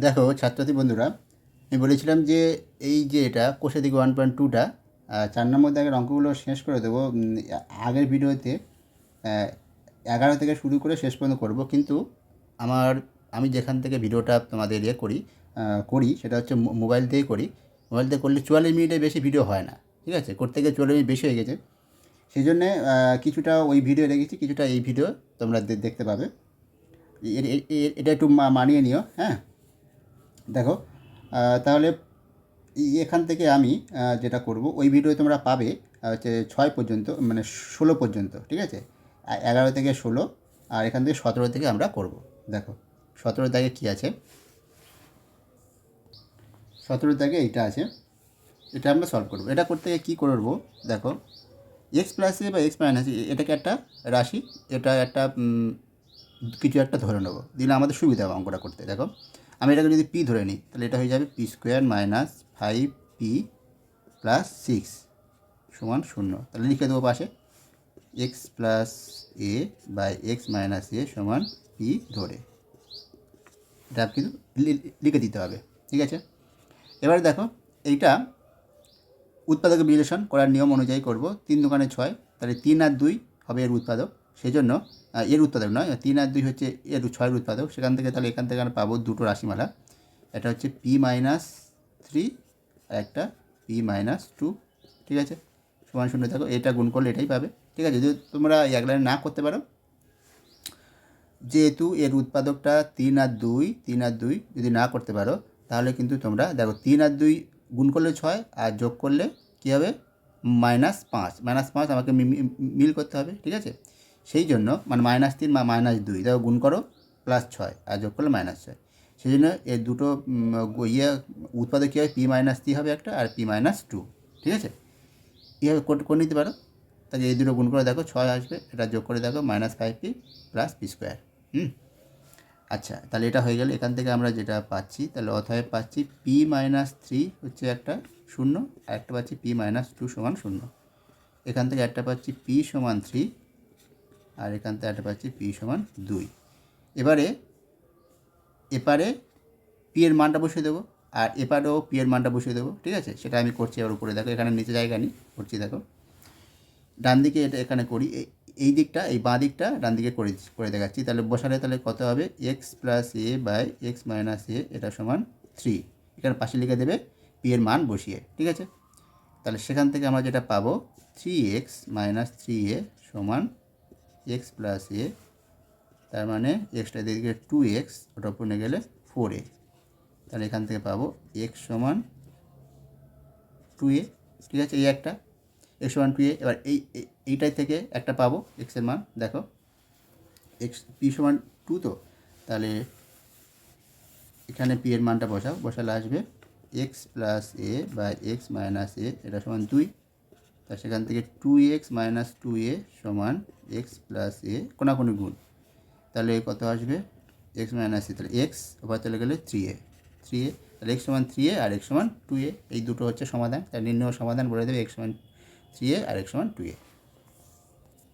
দেখো ছাত্রছাত্রী বন্ধুরা, আমি বলেছিলাম যে এই যে এটা কোষে দিকে 1.2টা 4 নম্বর দাগের অঙ্কগুলো শেষ করে দেবো। আগের ভিডিওতে 11 থেকে শুরু করে শেষ পর্যন্ত করব, কিন্তু আমার আমি যেখান থেকে ভিডিওটা তোমাদের করি সেটা হচ্ছে মোবাইল দিয়েই করি। মোবাইল দিয়ে করলে 44 মিনিটের বেশি ভিডিও হয় না, ঠিক আছে? করতে গিয়ে 44 মিনিট বেশি হয়ে গেছে। সেই জন্যে কিছুটা ওই ভিডিও রেখেছি, কিছুটা এই ভিডিও তোমরা দেখতে পাবে। এটা একটু মানিয়ে নিও, হ্যাঁ। দেখো, তাহলে এখান থেকে আমি যেটা করব, ওই ভিডিও তোমরা পাবে হচ্ছে 6 পর্যন্ত, মানে 16 পর্যন্ত, ঠিক আছে? 11 থেকে 16, আর এখান থেকে 17 থেকে আমরা করব। দেখো 17 দাগে কী আছে, 17 দাগে এইটা আছে, এটা আমরা সলভ করব। এটা করতে গিয়ে কী করবো, দেখো এক্স প্লাস এ বা এক্স মাইনাস এ, এটাকে একটা রাশি, এটা একটা কিছু একটা ধরে নেবো, দিলে আমাদের সুবিধা হবে অঙ্কটা করতে। দেখো আমি এটাকে যদি পি ধরে নিই, তাহলে এটা হয়ে যাবে P square minus 5p plus 6 সমান 0। তাহলে লিখে দেবো পাশে x plus a by x minus a সমান পি ধরে, এটা কিন্তু লিখে দিতে হবে, ঠিক আছে? এবারে দেখো এইটা উৎপাদক বিশ্লেষণ করার নিয়ম অনুযায়ী করব। 3 দোকানে 6, তাহলে 3 আর 2 হবে এর উৎপাদক। সেই জন্য এর উৎপাদক নয়, 3 আর 2 হচ্ছে এর 6-এর উৎপাদক। সেখান থেকে তাহলে এখান থেকে আমরা পাবো দুটো রাশিমালা, এটা হচ্ছে p-3 আর একটা p-2, ঠিক আছে? সমান 0। দেখো এটা গুণ করলে এটাই পাবে, ঠিক আছে? যদি তোমরা এক লাইনে না করতে পারো, যেহেতু এর উৎপাদকটা 3 আর 2 যদি না করতে পারো, তাহলে কিন্তু তোমরা দেখো 3 আর 2 গুণ করলে 6, আর যোগ করলে কী হবে, -5। -5 আমাকে মিল করতে হবে, ঠিক আছে? সেই জন্য মানে -3 বা -2 দেখো গুণ করো +6, আর যোগ করলে -6। সেই জন্য এই দুটো উৎপাদক কী হবে, p-3 হবে একটা, আর p-2, ঠিক আছে? এইভাবে করে নিতে পারো। তাহলে এই দুটো গুণ করে দেখো 6 আসবে, এটা যোগ করে দেখো -5p প্লাস p স্কোয়ার। আচ্ছা, তাহলে এটা হয়ে গেল। এখান থেকে আমরা যেটা পাচ্ছি, তাহলে অতএব পাচ্ছি p-3 হচ্ছে একটা 0, আর একটা পাচ্ছি p-2 সমান 0। এখান থেকে একটা পাচ্ছি p সমান 3, আর এখান থেকে একটা পাচ্ছি p সমান 2। এবারে এপারে p এর মানটা বসিয়ে দেবো, আর এপারেও p এর মানটা বসিয়ে দেবো, ঠিক আছে? সেটা আমি করছি। এবার উপরে দেখো, এখানে নিচে জায়গা নেই, করছি। দেখো ডান দিকে এটা এখানে করি, এই দিকটা, এই বাঁ দিকটা ডান দিকে করে দেখাচ্ছি। তাহলে বসালে তাহলে কত হবে, x plus a by x minus a, এটা সমান 3। এখানে পাশে লিখে দেবে পি এর মান বসিয়ে, ঠিক আছে? তাহলে সেখান থেকে আমরা যেটা পাবো 3x মাইনাস 3a সমান এক্স প্লাস এ, তার মানে এক্সটা দিকে 2x, ওটা উপরে গেলে 4a। তাহলে এখান থেকে পাবো এক্স সমান 2a, ঠিক আছে? এই একটা এক্স সমান 2a। এবার এইটাই থেকে একটা পাবো এক্সের মান। দেখো এক্স পি সমান 2, তো তাহলে এখানে পি এর মানটা বসালে আসবে x plus a by x minus a, এটা সমান 2। তা সেখান থেকে 2x মাইনাস 2a সমান এক্স প্লাস এ, কোনাকুনি গুণ, তাহলে কত আসবে, এক্স মাইনাস এ, তাহলে এক্স ওপর চলে গেলে 3a, তাহলে এক্স সমান 3a আর এক্স সমান 2a, এই দুটো হচ্ছে সমাধান। তার নির্ণয় সমাধান বলে দেবে এক্স সমান 3a আর এক্স সমান 2a।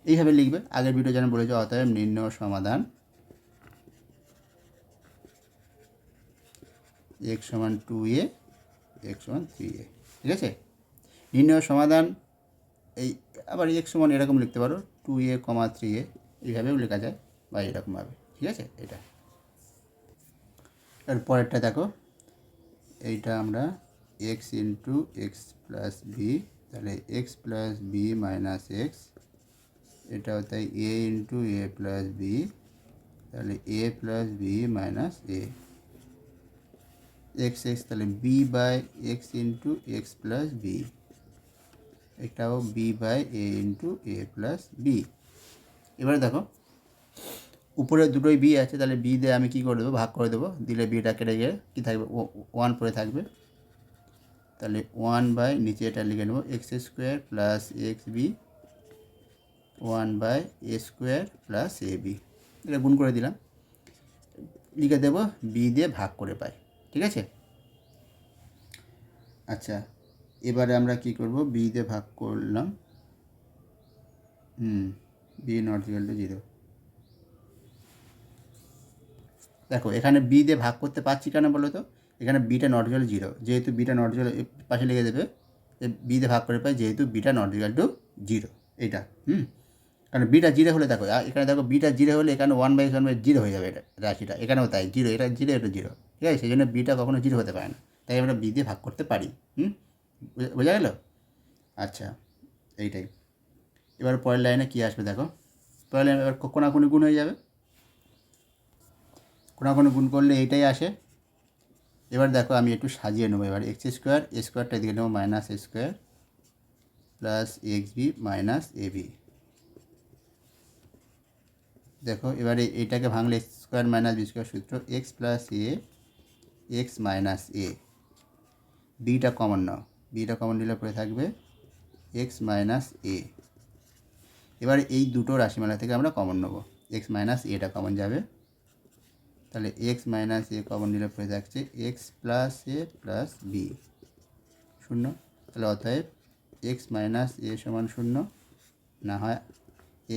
এইভাবে লিখবে। আগের ভিডিও যেন বলেছে, অতএব নির্ণয় সমাধান এক্স সমান 2a, এক্স সমান 3a, ঠিক আছে? নির্ণয় সমাধান এই আবার এক্স সমান এরকম লিখতে পারো, 2a, 3a, এইভাবেও লেখা যায়, বা এরকমভাবে, ঠিক আছে? এটা এর পরেরটা দেখো, এইটা আমরা x into x plus b, তাহলে x plus b minus x, এটাও তাই a into a plus b, তাহলে a plus b minus a, x x, তাহলে b by x into x plus b, এটাও b by a into a plus b. এবারে দেখো উপরে দুটোই B আছে, তাহলে বি দিয়ে আমি কী করে দেবো, ভাগ করে দেবো, দিলে বিটা কেটে গিয়ে কী থাকবে, 1 পড়ে থাকবে। তাহলে 1 বাই নিচে এটা লিখে নেব x square plus x B, 1 by A square plus A B, এটা গুণ করে দিলাম, লিখে দেবো বি দিয়ে ভাগ করে পাই, ঠিক আছে? আচ্ছা, এবারে আমরা কি করব, বি দিয়ে ভাগ করলাম, বি নট ইকুয়াল টু 0। দেখো এখানে বি দিয়ে ভাগ করতে পারছি কেন বলো তো, এখানে বিটা নট ইকুয়াল 0, যেহেতু বিটা নট ইকুয়াল পাশে লিখে দেবে, বি দিয়ে ভাগ করে পাই যেহেতু বিটা নট ইকুয়াল টু 0, এইটা কারণ বিটা 0 হলে দেখো এখানে দেখো বিটা 0 হলে এখানে 1/0 হয়ে যাবে এটা রাশিটা, এখানেও তাই 0, এটা 0 এটা 0, ঠিক আছে, সেই জন্য বিটা কখনো 0 হতে পারে না, তাই আমরা বি দিয়ে ভাগ করতে পারি। বোঝা গেল? আচ্ছা, এইটাই। এবার পরের লাইনে কী আসবে দেখো, পরের লাইনে এবার কোনাকুনি গুণ হয়ে যাবে, কোনাকুনি গুণ করলে এইটাই আসে। এবার দেখো আমি একটু সাজিয়ে নেবো, এবার এক্স স্কোয়ার এ স্কোয়ারটা দিকে নেবো minus a square plus x b minus a b. দেখো এবারে এইটাকে ভাঙলে x square minus b square সূত্র x plus a x minus a, বিটা কমন নাও, বিটা কমন নিলে পরে থাকবে এক্স মাইনাস এ। এবারে এই দুটো রাশিমালা থেকে আমরা কমন নেব, এক্স মাইনাস এটা কমন যাবে, তাহলে এক্স মাইনাস এ কমন নিলে পরে থাকছে এক্স প্লাস এ প্লাস বি শূন্য, তাহলে অতএব এক্স মাইনাস এ সমান শূন্য, না হয়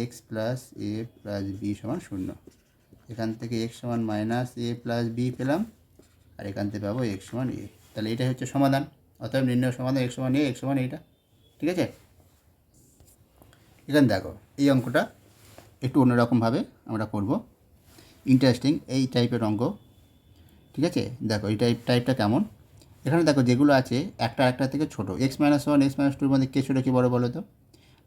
এক্স প্লাস এ প্লাস বি সমান শূন্য। এখান থেকে এক্স সমান মাইনাস এ প্লাস বি পেলাম, আর এখান থেকে পাবো এক্স সমান এ, তাহলে এটাই হচ্ছে সমাধান। অতএব নির্ণয় সমাধান এক্স সমান এ, এক্স সমান এইটা, ঠিক আছে। এখানে দেখো এই অঙ্কটা একটু অন্যরকমভাবে আমরা করব, ইন্টারেস্টিং এই টাইপের অঙ্ক, ঠিক আছে। দেখো এই টাইপটা কেমন, এখানে দেখো যেগুলো আছে একটা থেকে ছোটো, x minus one x minus টুর মধ্যে কে ছোটো কি বড় বলো তো।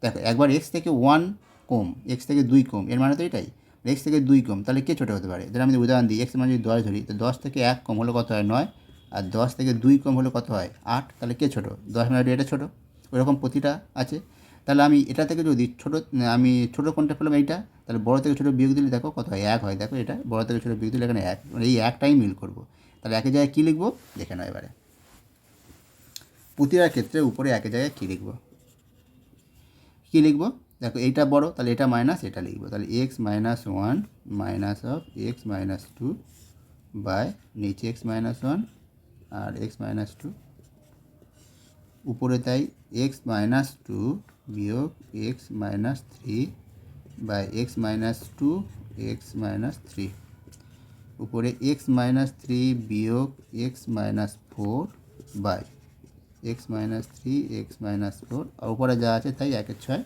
দেখো একবার এক্স থেকে 1 কম, এক্স থেকে 2 কম, এর মানে তো এটাই, এক্স থেকে 2 কম, তাহলে কে ছোটো হতে পারে। ধরো আমি উদাহরণ দিই, এক্স মানে যদি 10 ধরি, তো 10 থেকে 1 কম হলে কত হয় 9, আর 10 থেকে 2 কম হলে কত হয় 8, তাহলে কে ছোটো, 10 মানে এটা ছোটো, ওইরকম প্রতিটা আছে। তাহলে আমি এটা থেকে যদি আমি ছোটো কোনটা পেলাম এইটা, তাহলে বড় থেকে ছোটো বিয়োগ দিলে দেখো কত হয় 1 হয়, দেখো এটা বড় থেকে ছোটো বিয়োগ দিলে এখানে 1, মানে এই একটাই মিল করবো। তাহলে একের জায়গায় কী লিখবো দেখে নাও এবারে, প্রতিটার ক্ষেত্রে উপরে একের জায়গায় কী লিখবো, কী লিখবো দেখো এইটা বড়, তাহলে এটা মাইনাস এটা লিখবো, তাহলে x minus one minus of x minus two by নিচে এক্স মাইনাস ওয়ান আর এক্স মাইনাস টু, উপরে তাই এক্স মাইনাস টু বিয়োগ x minus three by x minus two x minus three, উপরে এক্স মাইনাস থ্রি বিয়োগ x minus four by x minus three x minus four, আর উপরে যা আছে তাই 1/6।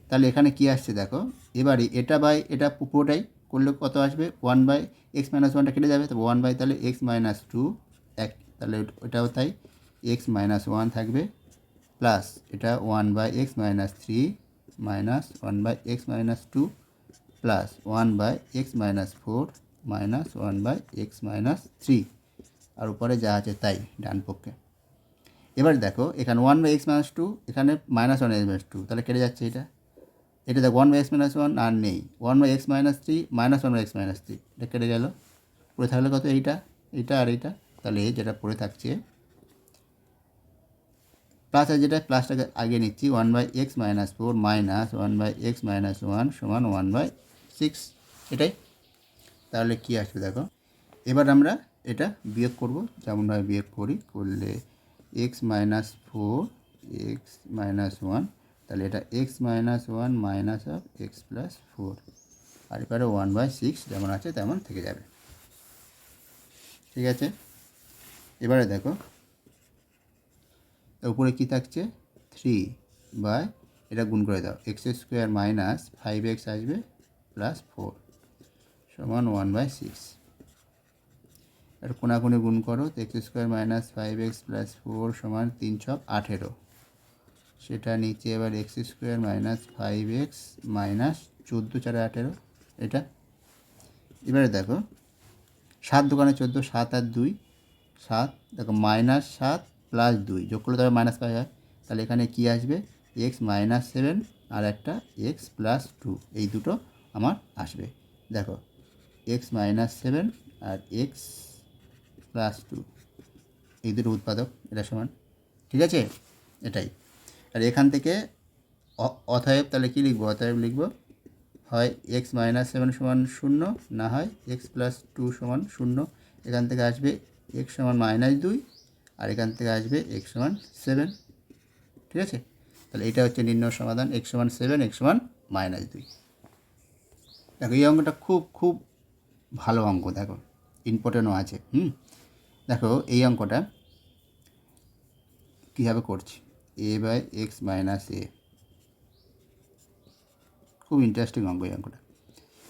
তাহলে এখানে কী আসছে দেখো, এবারে এটা বাই এটা পুরোটাই করলে কত আসবে 1 বাই এক্স মাইনাস ওয়ানটা কেটে যাবে, তো 1 বাই তাহলে এক্স মাইনাস টু এক, তাহলে ওটাও তাই এক্স মাইনাস ওয়ান থাকবে, প্লাস এটা 1 by x minus three minus 1 by x minus two plus 1 by x minus four minus 1 by x minus three, আর উপরে যা আছে তাই ডান পক্ষে। এবার দেখো এখানে 1 বাই এক্স মাইনাস টু, এখানে মাইনাস 1 এক্স মাইনাস টু, তাহলে কেটে যাচ্ছে এটা, এটা দেখো 1 বাই এক্স মাইনাস ওয়ান আর নেই, 1 by x minus three minus 1 by x minus three, এটা কেটে গেল, পড়ে থাকলে কত এইটা, এইটা আর এইটা, তাহলে যেটা পড়ে থাকছে প্লাস আর যেটা প্লাসটাকে আগে নিচ্ছি 1 by x minus four minus 1 by x minus one সমান 1 বাই সিক্স, এটাই। তাহলে কী আসবে দেখো, এবার আমরা এটা বিয়োগ করব, যেমনভাবে বিয়োগ করি, করলে x minus four x minus one, তাহলে এটা x minus one minus of x plus four, আর এবারে 1 বাই সিক্স যেমন আছে তেমন থেকে যাবে, ঠিক আছে। এবারে দেখো উপরে কী থাকছে 3 বাই এটা গুণ করে দাও এক্স স্কোয়ার মাইনাস 5x আসবে প্লাস ফোর সমান 1 বাই সিক্স, এটা কোনাকুনি গুণ করো, তো x square minus 5x plus four সমান 3 ছক 18, সেটা নিচে এবার x square minus 5x minus 14 4 18, এটা। এবারে দেখো 7 দোকানে 14, 7 আর 2 7, দেখো মাইনাস 7 প্লাস 2 যোগ করলে তবে মাইনাস 5 হয়, তাহলে এখানে কী আসবে এক্স মাইনাস 7 আর একটা এক্স প্লাস টু, এই দুটো আমার আসবে। দেখো এক্স মাইনাস 7 আর এক্স প্লাস টু, এই দুটো উৎপাদক, এটা সমান, ঠিক আছে, এটাই। আর এখান থেকে অতএব তাহলে কী লিখবো, অতএব লিখবো হয় এক্স মাইনাস 7 সমান 0, না হয় এক্স প্লাস টু সমান 0, এখান থেকে আসবে এক্স সমান মাইনাস 2 আর এখান থেকে আসবে এক্স সমান 7, ঠিক আছে। তাহলে এটা হচ্ছে নির্ণয় সমাধান এক্স সমান 7 এক্স সমান মাইনাস 2। দেখো এই অঙ্কটা খুব খুব ভালো অঙ্ক, দেখো ইম্পর্টেন্টও আছে। দেখো এই অঙ্কটা কীভাবে করছি, a/x-a, খুব ইন্টারেস্টিং অঙ্ক এই অঙ্কটা।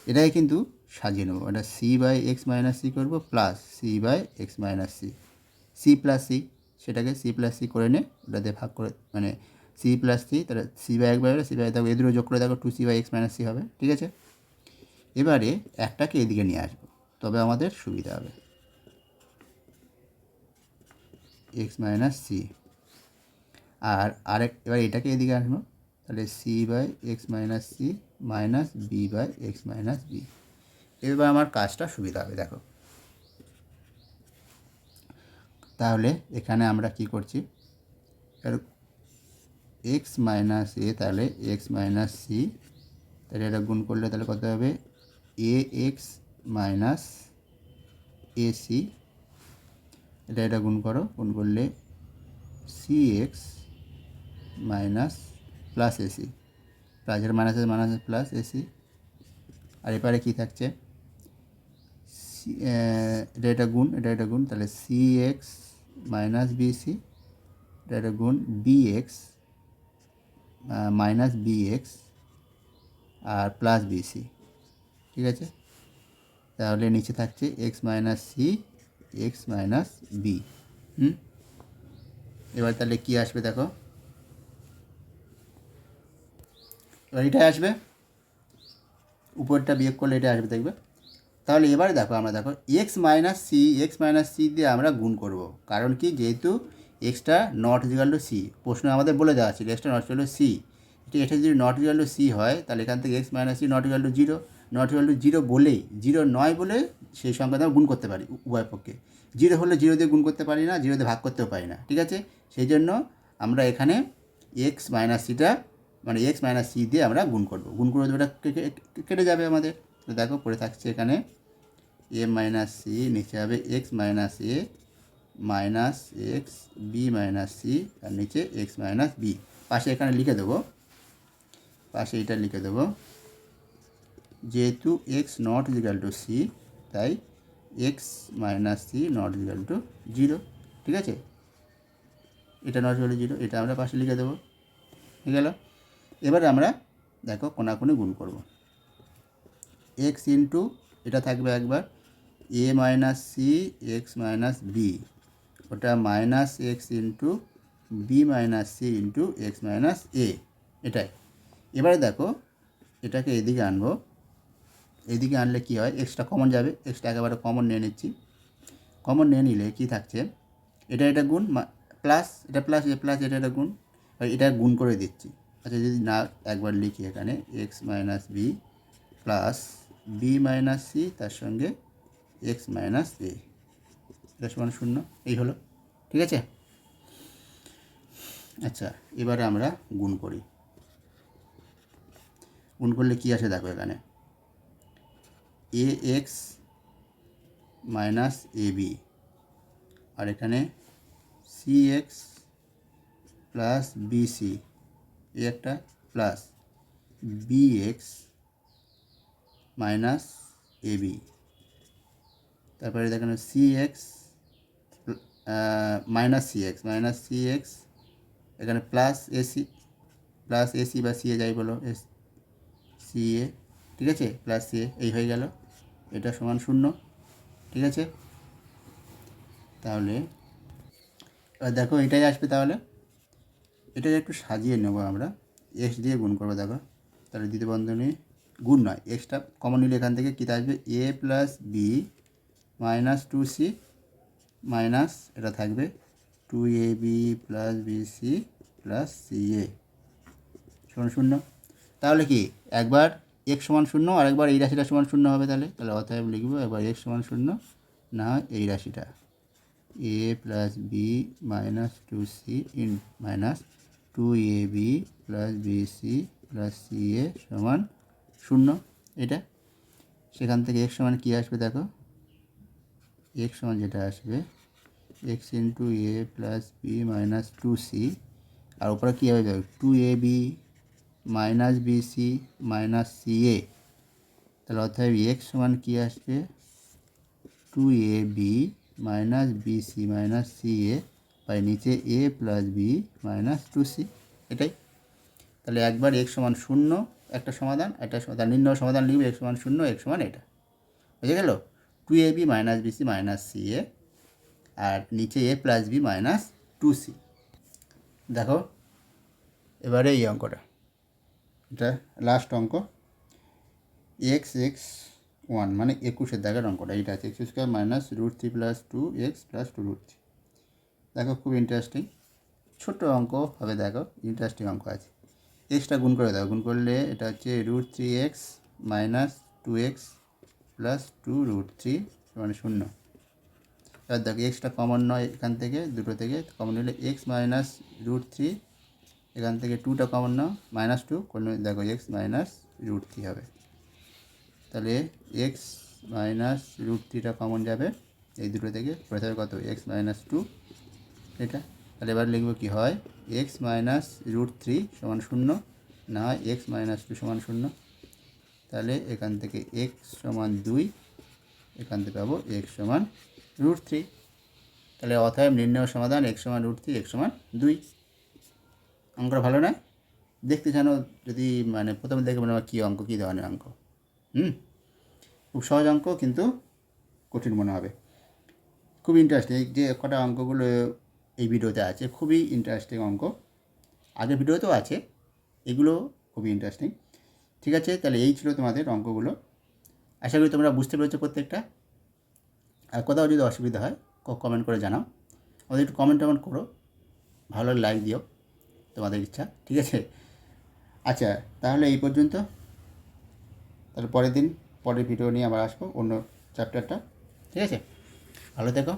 এটাই কিন্তু সাজিয়ে নেবো, এটা c/x-c করবো plus c/x-c, c plus c, সেটাকে c প্লাস c করে নে, ওটাতে ভাগ করে মানে c প্লাস c, তাহলে c/1 c/, দেখো এ দুটো যোগ করে দেখো 2c/x-c হবে, ঠিক আছে। এবারে একটাকে এদিকে নিয়ে আসবো, তবে আমাদের সুবিধা হবে, x-c, আর এবার এটাকে এদিকে আসবো, তাহলে c/x-c মাইনাস b/x-b। এবার আমার কাজটা সুবিধা হবে, দেখো তাহলে এখানে আমরা কি করছি, x-a, তাহলে x-c, তাহলে এটা গুণ করলে তাহলে কত হবে, ax মাইনাস ac, এটা গুণ করো, গুণ করলে cx মাইনাস প্লাস এসি, প্লাসের মাইনাস প্লাস এসি। আর এবারে কী থাকছে, এটা গুণ, তাহলে cx মাইনাস বিসি, এটা গুণ bx মাইনাস bx আর প্লাস বিসি, ঠিক আছে। তাহলে নিচে থাকছে x-c, x-b। এবার তাহলে কি আসবে দেখো, এবার এটাই আসবে, উপরটা বিয়োগ করলে এটা আসবে, দেখবে। তাহলে এবারে দেখো আমরা দেখো x-c দিয়ে আমরা গুণ করব, কারণ কি, যেহেতু এক্সটা নট ইকুয়াল টু সি, প্রশ্ন আমাদের বলে দেওয়া ছিল এক্সটা নট ইকুয়াল টু সি, এটা যদি নট ইকুয়াল টু সি হয়, তাহলে এখান থেকে x-c not equal two zero, not equal two zero বলেই, জিরো নয় বলে সেই সংখ্যাটা আমরা গুণ করতে পারি উভয় পক্ষে। জিরো হলে জিরো দিয়ে গুণ করতে পারি না, জিরো দিয়ে ভাগ করতেও পারি না, ঠিক আছে। সেই জন্য আমরা এখানে x-cটা মানে x-c দিয়ে আমরা গুণ করব, গুণ করে ওটা কেটে যাবে আমাদের। তো দেখো পড়ে থাকছে এখানে a-c, নিচে হবে x-a মাইনাস x-b-c, আর নিচে x-b, পাশে এখানে লিখে দেবো, পাশে এটা লিখে দেবো, যেহেতু x not equal two c, তাই x-c not equal two zero, ঠিক আছে। এটা নট ইকুয়াল টু জিরো, এটা আমরা পাশে লিখে দেবো, ঠিক গেল। এবারে আমরা দেখো কোনাকুনি গুণ করব, x ইন্টু এটা থাকবে একবার a-c x-b, ওটা minus x into b-c into x-a, এটাই। এবারে দেখো এটাকে এদিকে আনবো, এদিকে আনলে কি হয়, এক্সটা কমন যাবে, এক্সটা একেবারে কমন নিয়ে নিচ্ছি, কমন নিয়ে নিলে কি থাকছে, এটা গুণ প্লাস, এটা প্লাস, এটা গুণ, এটা গুণ করে দিচ্ছি। আচ্ছা যদি না একবার লিখি এখানে x-b প্লাস b-c তার সঙ্গে x-a, এটা সমান 0, এই হলো, ঠিক আছে। আচ্ছা এবারে আমরা গুণ করি, গুণ করলে কী আসে দেখো, এখানে ax মাইনাস ab, আর এখানে cx প্লাস bc, এই একটা প্লাস bx মাইনাস ab, তারপরে দেখেন cx মাইনাস cx, এখানে প্লাস এসি বা সিএ যাই বলো, সিএ, ঠিক আছে, প্লাস সিএ, এই হয়ে গেল, এটা সমান 0, ঠিক আছে। তাহলে এবার দেখো এটাই আসবে, তাহলে এটাকে একটু সাজিয়ে নেবো আমরা, এক্স দিয়ে গুণ করবো, দেখো তাহলে দ্বিতীয় বন্ধনী গুণ নয়, এক্সটা কমন নিলে এখান থেকে কী থাকবে, a plus b minus 2c minus এটা থাকবে 2ab plus bc plus ca সমান 0। তাহলে কি একবার x সমান 0 আর একবার এই রাশিটা সমান 0 হবে, তাহলে অতএব লিখবো একবার x সমান 0, না এই রাশিটা a plus b minus 2c in minus 2ab plus bc plus ca সমান 0, এটা। সেখান থেকে x সমান কী আসবে দেখো, x সমান যেটা আসবে x into a plus b minus 2c, আর উপরে কী হবে দেখো 2ab minus BC minus CA, তাহলে অর্থাৎ x সমান কী আসবে two a b minus b c minus c a by নিচে a plus b minus two c, এটাই। তাহলে একবার x সমান 0 একটা সমাধান, একটা তার নির্ণয় সমাধান লিখবে x সমান 0, x সমান এটা, বুঝে গেল? Two a b minus b c minus c a আর নিচে a plus b minus two c. দেখো এবারে এই অঙ্কটা, এটা লাস্ট অঙ্ক, এক্স এক্স ওয়ান মানে 21 দাগের অঙ্কটা, এইটা আছে x² minus √3 plus 2x plus 2√3। দেখো খুব ইন্টারেস্টিং ছোট্ট অঙ্ক হবে, দেখো ইন্টারেস্টিং অঙ্ক আছে। এক্সটা গুণ করে দাও, গুণ করলে এটা হচ্ছে √3x মাইনাস 2x প্লাস 2√3 মানে 0। এবার দেখো এক্সটা কমন নয়, এখান থেকে দুটো থেকে কমন নিলে x মাইনাস √3, এখান থেকে 2টা কমন নাও মাইনাস 2 করলে দেখো x মাইনাস √3 হবে। তাহলে x মাইনাস √3টা কমন যাবে এই দুটো থেকে, পড়ে থাকবে কত x মাইনাস 2 এটা। তাহলে এবার লিখব কি হয় x মাইনাস √3 সমান 0, না হয় x মাইনাস 2 সমান 0। তাহলে এখান থেকে x সমান 2, এখান থেকে পাবো x সমান √3। তাহলে অতএব নির্ণয় সমাধান x সমান √3, x সমান 2। অঙ্কটা ভালো নয়? দেখতে জানো যদি মানে প্রথমে দেখে মনে হয় কী অঙ্ক, কী ধরনের অঙ্ক। খুব সহজ অঙ্ক কিন্তু কঠিন মনে হবে। খুব ইন্টারেস্টিং, যে কটা অঙ্কগুলো এই ভিডিওতে আছে খুবই ইন্টারেস্টিং অঙ্ক, আগের ভিডিওতেও আছে, এগুলো খুবই ইন্টারেস্টিং। ঠিক আছে, তাহলে এই ছিল তোমাদের অঙ্কগুলো। আশা করি তোমরা বুঝতে পেরেছো প্রত্যেকটা। আর কোথাও যদি অসুবিধা হয় কমেন্ট করে জানাও, আমাদের একটু কমেন্ট করো, ভালো লাইক দিও, তোমাদের ইচ্ছা। ঠিক আছে, আচ্ছা তাহলে এই পর্যন্ত। তাহলে পরের ভিডিও নিয়ে আবার আসবো অন্য চ্যাপ্টারটা। ঠিক আছে, ভালো থেকো।